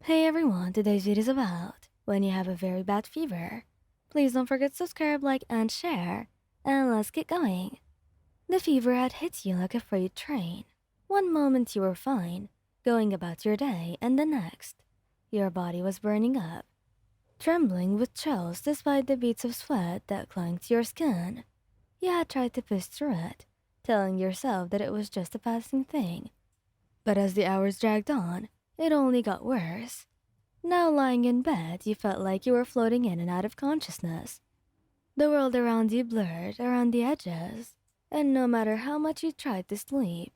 Hey everyone, today's video is about when you have a very bad fever. Please don't forget to subscribe, like, and share. And let's get going. The fever had hit you like a freight train. One moment you were fine, going about your day, and the next, your body was burning up, trembling with chills despite the beads of sweat that clung to your skin. You had tried to push through it, telling yourself that it was just a passing thing. But as the hours dragged on, it only got worse. Now lying in bed, you felt like you were floating in and out of consciousness. The world around you blurred around the edges, and no matter how much you tried to sleep,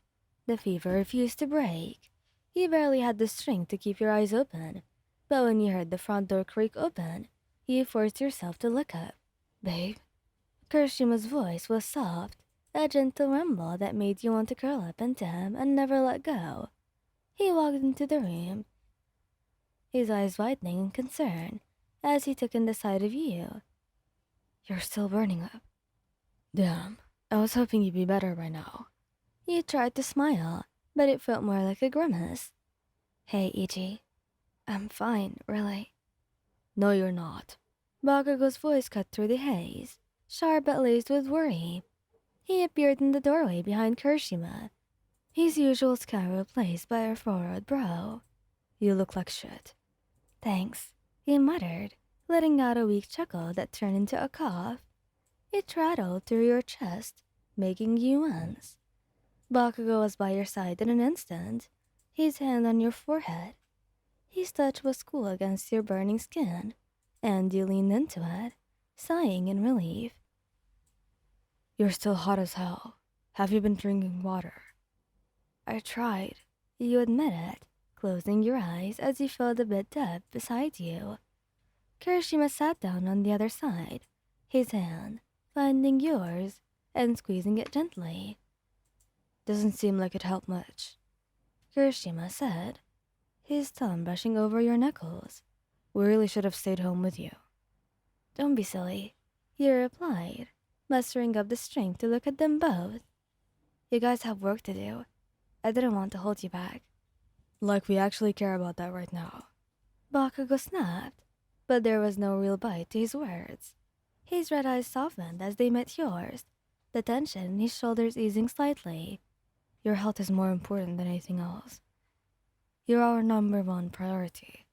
the fever refused to break. You barely had the strength to keep your eyes open, but when you heard the front door creak open, you forced yourself to look up. Babe? Kirishima's voice was soft, a gentle rumble that made you want to curl up into him and never let go. He walked into the room, his eyes widening in concern as he took in the sight of you. You're still burning up. Damn, I was hoping you'd be better by now. You tried to smile, but it felt more like a grimace. Hey, Ichi. I'm fine, really. No, you're not. Bakugo's voice cut through the haze, sharp but laced with worry. He appeared in the doorway behind Kirishima, his usual scowl replaced by a furrowed brow. You look like shit. Thanks, he muttered, letting out a weak chuckle that turned into a cough. It rattled through your chest, making you wince. Bakugo was by your side in an instant, his hand on your forehead. His touch was cool against your burning skin, and you leaned into it, sighing in relief. You're still hot as hell. Have you been drinking water? I tried, you admitted, closing your eyes as you felt a bit dead beside you. Kirishima sat down on the other side, his hand finding yours and squeezing it gently. Doesn't seem like it helped much, Kirishima said, his thumb brushing over your knuckles. We really should have stayed home with you. Don't be silly, you replied, mustering up the strength to look at them both. You guys have work to do. I didn't want to hold you back. Like we actually care about that right now. Bakugo snapped, but there was no real bite to his words. His red eyes softened as they met yours, the tension in his shoulders easing slightly. Your health is more important than anything else. You're our number one priority,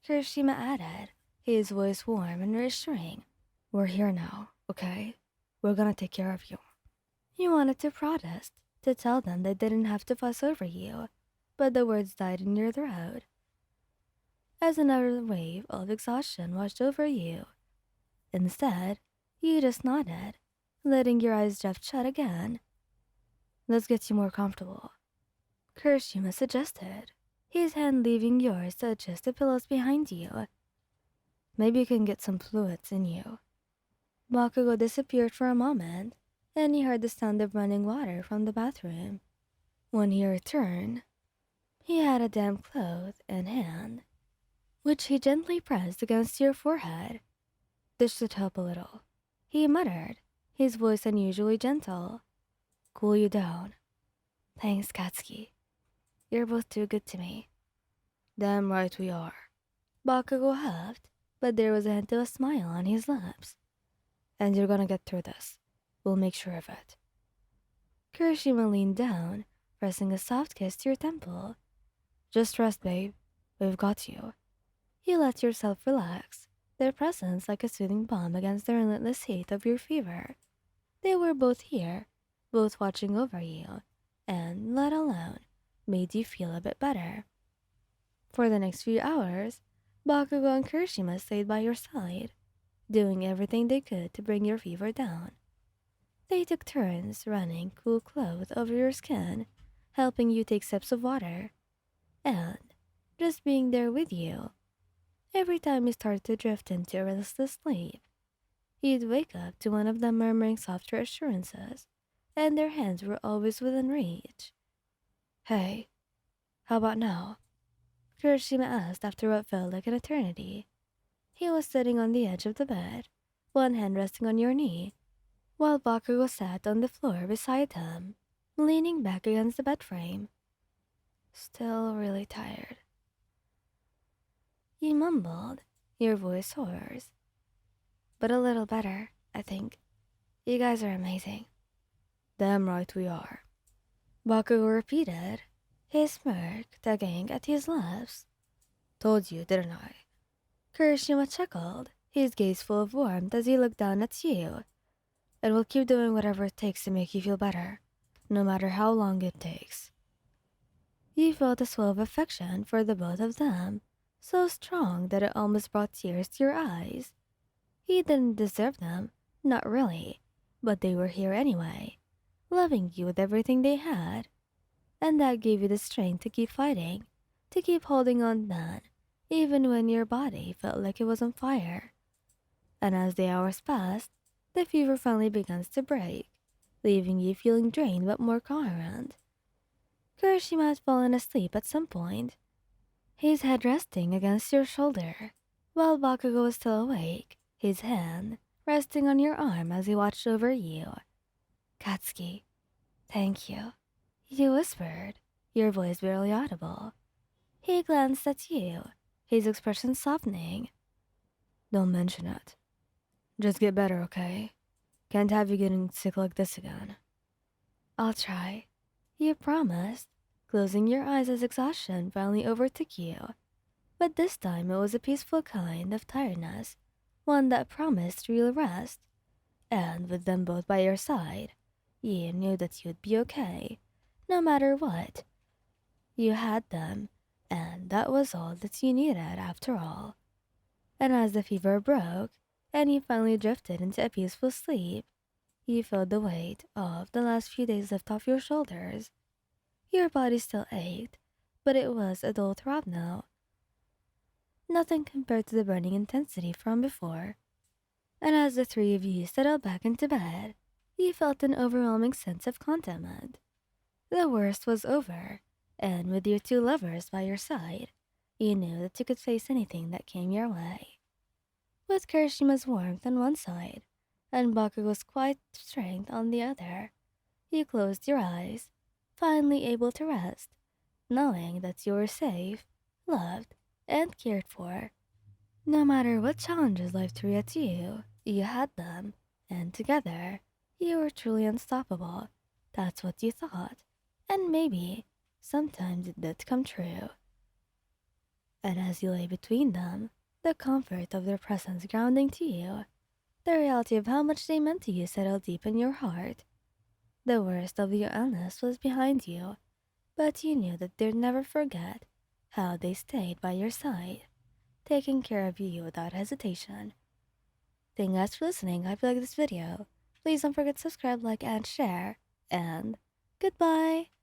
Kirishima added, his voice warm and reassuring. We're here now, okay? We're gonna take care of you. You wanted to protest, to tell them they didn't have to fuss over you, but the words died in your throat. As another wave of exhaustion washed over you, instead, you just nodded, letting your eyes drift shut again. Let's get you more comfortable, Kirishima suggested, his hand leaving yours to adjust the pillows behind you. Maybe you can get some fluids in you. Bakugo disappeared for a moment, and you heard the sound of running water from the bathroom. When he returned, he had a damp cloth in hand, which he gently pressed against your forehead. This should help a little, he muttered, his voice unusually gentle. Cool you down. Thanks, Katsuki. You're both too good to me. Damn right we are. Bakugo huffed, but there was a hint of a smile on his lips. And you're gonna get through this. We'll make sure of it. Kirishima leaned down, pressing a soft kiss to your temple. Just rest, babe. We've got you. You let yourself relax, their presence like a soothing balm against the relentless heat of your fever. They were both here, both watching over you, and, let alone, made you feel a bit better. For the next few hours, Bakugo and Kirishima stayed by your side, doing everything they could to bring your fever down. They took turns running cool clothes over your skin, helping you take sips of water, and just being there with you. Every time you started to drift into a restless sleep, you'd wake up to one of them murmuring soft reassurances, and their hands were always within reach. Hey, how about now? Kirishima asked after what felt like an eternity. He was sitting on the edge of the bed, one hand resting on your knee, while Bakugo sat on the floor beside him, leaning back against the bed frame. Still really tired. You mumbled, your voice hoarse. But a little better, I think. You guys are amazing. Damn right we are. Bakugo repeated, his smirk tugging at his lips. Told you, didn't I? Kirishima chuckled, his gaze full of warmth as he looked down at you. And we'll keep doing whatever it takes to make you feel better, no matter how long it takes. You felt a swell of affection for the both of them, so strong that it almost brought tears to your eyes. He didn't deserve them, not really, but they were here anyway, loving you with everything they had. And that gave you the strength to keep fighting, to keep holding on then, even when your body felt like it was on fire. And as the hours passed, the fever finally begins to break, leaving you feeling drained but more coherent. Kirishima had fallen asleep at some point, his head resting against your shoulder, while Bakugo was still awake, his hand resting on your arm as he watched over you. Katsuki, thank you, you whispered, your voice barely audible. He glanced at you, his expression softening. Don't mention it. Just get better, okay? Can't have you getting sick like this again. I'll try, you promised, closing your eyes as exhaustion finally overtook you. But this time it was a peaceful kind of tiredness, one that promised real rest. And with them both by your side, you knew that you'd be okay, no matter what. You had them, and that was all that you needed after all. And as the fever broke, and you finally drifted into a peaceful sleep, you felt the weight of the last few days lift off your shoulders. Your body still ached, but it was a dull throb now. Nothing compared to the burning intensity from before. And as the three of you settled back into bed, you felt an overwhelming sense of contentment. The worst was over, and with your two lovers by your side, you knew that you could face anything that came your way. With Kirishima's warmth on one side, and Bakugo's quiet strength on the other, you closed your eyes, finally able to rest, knowing that you were safe, loved, and cared for. No matter what challenges life threw at you, you had them, and together, you were truly unstoppable. That's what you thought, and maybe, sometimes it did come true. And as you lay between them, the comfort of their presence grounding to you, the reality of how much they meant to you settled deep in your heart. The worst of your illness was behind you, but you knew that they'd never forget how they stayed by your side, taking care of you without hesitation. Thank you guys for listening. I hope you like this video. Please don't forget to subscribe, like, and share. And goodbye!